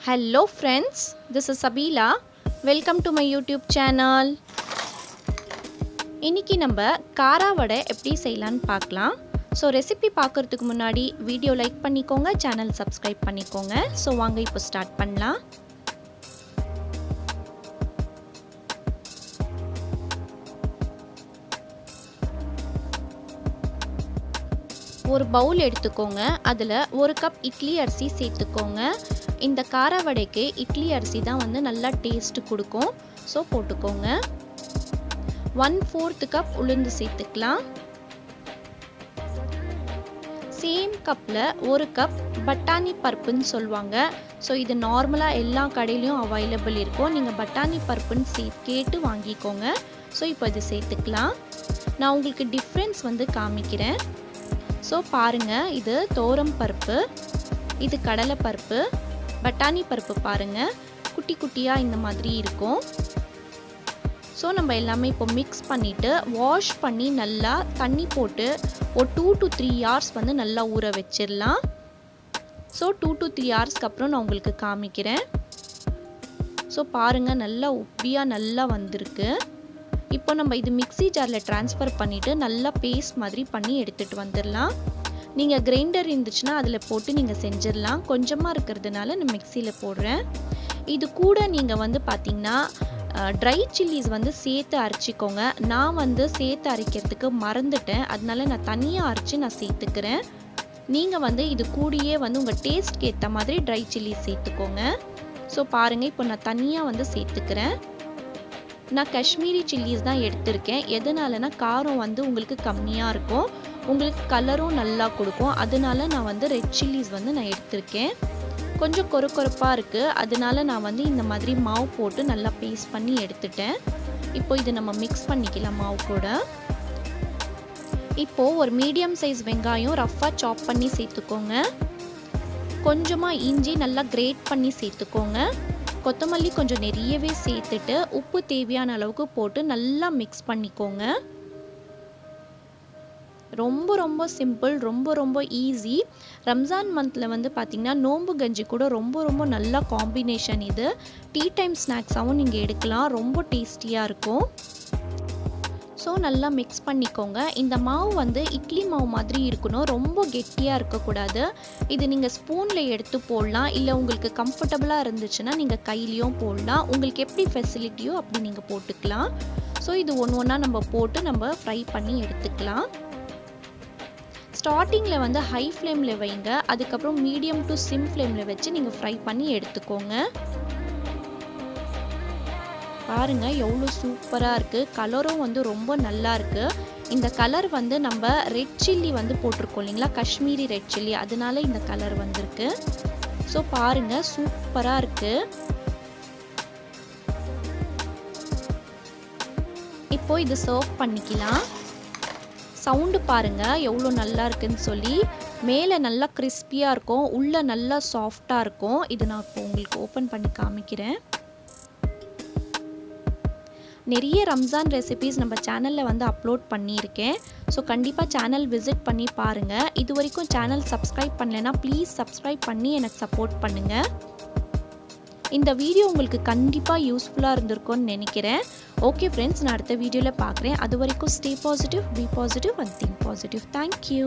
Hello friends, this is Sabila. Welcome to my YouTube channel. இன்னைக்கு நம்ம காரா வடை எப்படி செய்யலாம்னு பார்க்கலாம். ஸோ ரெசிபி பார்க்கறதுக்கு முன்னாடி வீடியோ லைக் பண்ணிக்கோங்க, சேனல் சப்ஸ்கிரைப் பண்ணிக்கோங்க. ஸோ வாங்க இப்போ ஸ்டார்ட் பண்ணலாம். ஒரு பவுல் எடுத்துக்கோங்க. அதில் ஒரு கப் இட்லி அரிசி சேர்த்துக்கோங்க. இந்த காரா வடைக்கு இட்லி அரிசி தான் வந்து நல்லா டேஸ்ட் கொடுக்கும். ஸோ போட்டுக்கோங்க. 1/4 கப் உளுந்து சேர்த்துக்கலாம். சேம் கப்பில் ஒரு கப் பட்டாணி பருப்புன்னு சொல்லுவாங்க. ஸோ இது நார்மலாக எல்லா கடையிலையும் அவைலபிள் இருக்கும். நீங்கள் பட்டாணி பருப்புன்னு கேட்டு வாங்கிக்கோங்க. ஸோ இப்போ இது சேர்த்துக்கலாம். நான் உங்களுக்கு டிஃப்ரென்ஸ் வந்து காமிக்கிறேன். ஸோ பாருங்கள், இது தோரம் பருப்பு, இது கடலை பருப்பு, பட்டாணி பருப்பு பாருங்கள் குட்டி குட்டியாக இந்த மாதிரி இருக்கும். ஸோ நம்ம எல்லாமே இப்போ மிக்ஸ் பண்ணிவிட்டு வாஷ் பண்ணி நல்லா தண்ணி போட்டு ஒரு 2 to 3 hours வந்து நல்லா ஊற வச்சிடலாம். ஸோ 2 to 3 ஹவர்ஸ்க்கு அப்புறம் நான் உங்களுக்கு காமிக்கிறேன். ஸோ பாருங்கள், நல்லா உப்பியாக நல்லா வந்திருக்கு. இப்போ நம்ம இது மிக்ஸி ஜாரில் ட்ரான்ஸ்ஃபர் பண்ணிவிட்டு நல்லா பேஸ்ட் மாதிரி பண்ணி எடுத்துகிட்டு வந்துடலாம். நீங்கள் கிரைண்டர் இருந்துச்சுன்னா அதில் போட்டு நீங்கள் செஞ்சிடலாம். கொஞ்சமாக இருக்கிறதுனால நான் மிக்சியில் போடுறேன். இது கூட நீங்கள் வந்து பார்த்திங்கன்னா ட்ரை சில்லிஸ் வந்து சேர்த்து அரைச்சிக்கோங்க. நான் வந்து சேர்த்து அரைக்கிறதுக்கு மறந்துட்டேன், அதனால நான் தனியாக அரைச்சி நான் சேர்த்துக்கிறேன். நீங்கள் வந்து இது கூடயே வந்து உங்கள் டேஸ்ட்க்கு ஏற்ற மாதிரி ட்ரை சில்லிஸ் சேர்த்துக்கோங்க. ஸோ பாருங்கள், இப்போ நான் தனியாக வந்து சேர்த்துக்கிறேன். நான் காஷ்மீரி சில்லிஸ் தான் எடுத்திருக்கேன். எதனாலனா காரம் வந்து உங்களுக்கு கம்மியாக இருக்கும், உங்களுக்கு கலரும் நல்லா கொடுக்கும். அதனால நான் வந்து ரெட் சில்லிஸ் வந்து நான் எடுத்திருக்கேன். கொஞ்சம் கொரப்பாக இருக்குது, அதனால நான் வந்து இந்த மாதிரி மாவு போட்டு நல்லா பேஸ்ட் பண்ணி எடுத்துட்டேன். இப்போ இது நம்ம மிக்ஸ் பண்ணிக்கலாம் மாவு கூட. இப்போது ஒரு மீடியம் சைஸ் வெங்காயம் ரஃப்பாக சாப் பண்ணி சேர்த்துக்கோங்க. கொஞ்சமாக இஞ்சி நல்லா கிரேட் பண்ணி சேர்த்துக்கோங்க. கொத்தமல்லி கொஞ்சம் நிறையவே சேர்த்துட்டு உப்பு தேவையான அளவுக்கு போட்டு நல்லா மிக்ஸ் பண்ணிக்கோங்க. ரொம்ப ரொம்ப சிம்பிள், ரொம்ப ரொம்ப ஈஸி. ரம்ஜான் மந்தில் வந்து பார்த்திங்கன்னா நோம்பு கஞ்சி கூட ரொம்ப ரொம்ப நல்ல காம்பினேஷன். இது டீ டைம் ஸ்நாக்ஸாகவும் நீங்கள் எடுக்கலாம், ரொம்ப டேஸ்டியாக இருக்கும். ஸோ நல்லா மிக்ஸ் பண்ணிக்கோங்க. இந்த மாவு வந்து இட்லி மாவு மாதிரி இருக்கணும், ரொம்ப கெட்டியாக இருக்கக்கூடாது. இது நீங்கள் ஸ்பூனில் எடுத்து போடலாம், இல்லை உங்களுக்கு கம்ஃபர்டபுளாக இருந்துச்சுன்னா நீங்கள் கையிலையும் போடலாம். உங்களுக்கு எப்படி ஃபெசிலிட்டியோ அப்படி நீங்கள் போட்டுக்கலாம். ஸோ இது ஒன்று ஒன்றா நம்ம போட்டு நம்ம ஃப்ரை பண்ணி எடுத்துக்கலாம். ஸ்டார்டிங்கில் வந்து ஹை ஃப்ளேமில் வைங்க, அதுக்கப்புறம் மீடியம் டு சிம் ஃப்ளேமில் வச்சு நீங்கள் ஃப்ரை பண்ணி எடுத்துக்கோங்க. பாருங்கள் எவ்வளோ சூப்பராக இருக்குது, கலரும் வந்து ரொம்ப நல்லா இருக்குது. இந்த கலர் வந்து நம்ம ரெட் சில்லி வந்து போட்டிருக்கோம் இல்லைங்களா, காஷ்மீரி ரெட் சில்லி, அதனால இந்த கலர் வந்திருக்கு. ஸோ பாருங்கள் சூப்பராக இருக்குது. இப்போது இது சர்வ் பண்ணிக்கலாம். சவுண்டு பாருங்கள் எவ்வளோ நல்லா இருக்குன்னு சொல்லி. மேலே நல்லா கிறிஸ்பியாக இருக்கும், உள்ளே நல்லா சாஃப்டாக இருக்கும். இது நான் இப்போ உங்களுக்கு ஓப்பன் பண்ணி காமிக்கிறேன். நிறைய ரம்ஜான் ரெசிபீஸ் நம்ம சேனலில் வந்து அப்லோட் பண்ணியிருக்கேன். ஸோ கண்டிப்பாக சேனல் விசிட் பண்ணி பாருங்கள். இது வரைக்கும் சேனல் சப்ஸ்கிரைப் பண்ணலைன்னா ப்ளீஸ் சப்ஸ்கிரைப் பண்ணி எனக்கு சப்போர்ட் பண்ணுங்கள். இந்த வீடியோ உங்களுக்கு கண்டிப்பாக யூஸ்ஃபுல்லாக இருந்திருக்கும்னு நினைக்கிறேன். ஓகே ஃப்ரெண்ட்ஸ், நான் அடுத்த வீடியோவில் பார்க்குறேன். அது வரைக்கும் stay positive, be positive and think positive. Thank you.